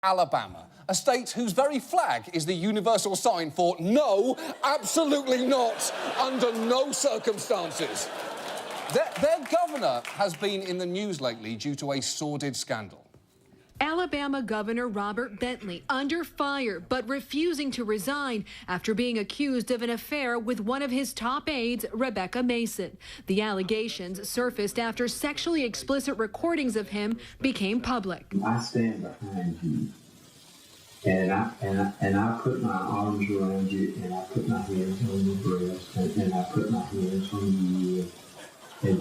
Alabama, a state whose very flag is the universal sign for no, absolutely not, under no circumstances. Their governor has been in the news lately due to a sordid scandal. Alabama Governor Robert Bentley under fire, but refusing to resign after being accused of an affair with one of his top aides, Rebecca Mason. The allegations surfaced after sexually explicit recordings of him became public. I stand behind you, and I put my arms around you, and I put my hands on your breast, and I put my hands on you, and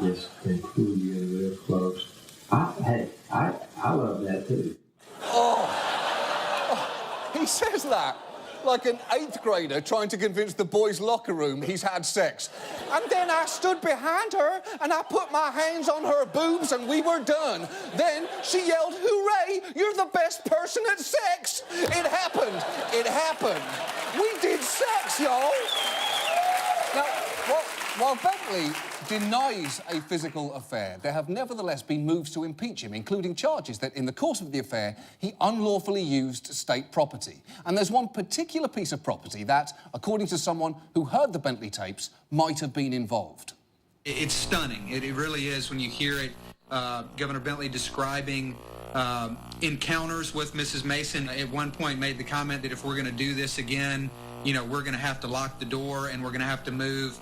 pull you in real close. I love that too. Oh, he says that like an 8th grader trying to convince the boys' locker room he's had sex. And then I stood behind her and I put my hands on her boobs and we were done. Then she yelled, "Hooray, you're the best person at sex!" It happened. It happened. We did sex, y'all. Now, while Bentley denies a physical affair, there have nevertheless been moves to impeach him, including charges that in the course of the affair, he unlawfully used state property. And there's one particular piece of property that, according to someone who heard the Bentley tapes, might have been involved. It's stunning. It really is when you hear it. Governor Bentley describing encounters with Mrs. Mason. At one point made the comment that if we're going to do this again, you know, we're going to have to lock the door and we're going to have to move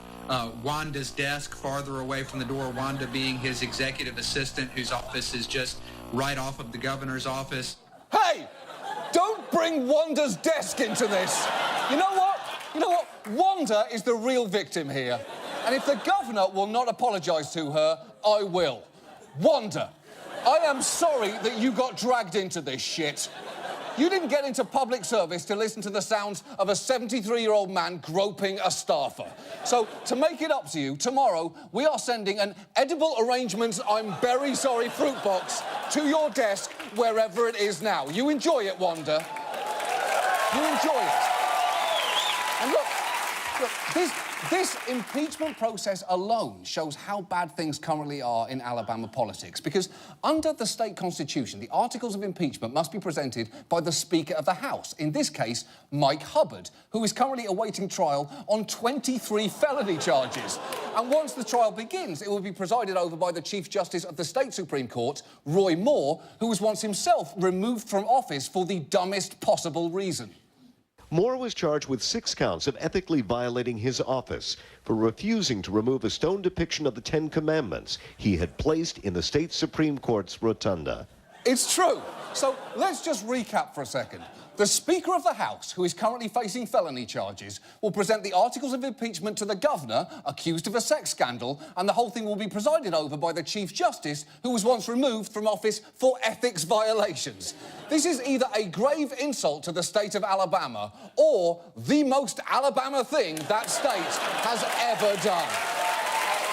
Wanda's desk farther away from the door, Wanda being his executive assistant, whose office is just right off of the governor's office. Hey! Don't bring Wanda's desk into this. You know what? You know what? Wanda is the real victim here. And if the governor will not apologise to her, I will. Wanda, I am sorry that you got dragged into this shit. You didn't get into public service to listen to the sounds of a 73-year-old man groping a staffer. So, to make it up to you, tomorrow we are sending an edible arrangements I'm very sorry fruit box to your desk, wherever it is now. You enjoy it, Wanda. You enjoy it. And look, this impeachment process alone shows how bad things currently are in Alabama politics, because under the state constitution, the articles of impeachment must be presented by the Speaker of the House, in this case, Mike Hubbard, who is currently awaiting trial on 23 felony charges. And once the trial begins, it will be presided over by the Chief Justice of the State Supreme Court, Roy Moore, who was once himself removed from office for the dumbest possible reason. Moore was charged with 6 counts of ethically violating his office for refusing to remove a stone depiction of the 10 Commandments he had placed in the state Supreme Court's rotunda. It's true. So let's just recap for a second. The Speaker of the House, who is currently facing felony charges, will present the articles of impeachment to the governor, accused of a sex scandal, and the whole thing will be presided over by the Chief Justice, who was once removed from office for ethics violations. This is either a grave insult to the state of Alabama or the most Alabama thing that state has ever done.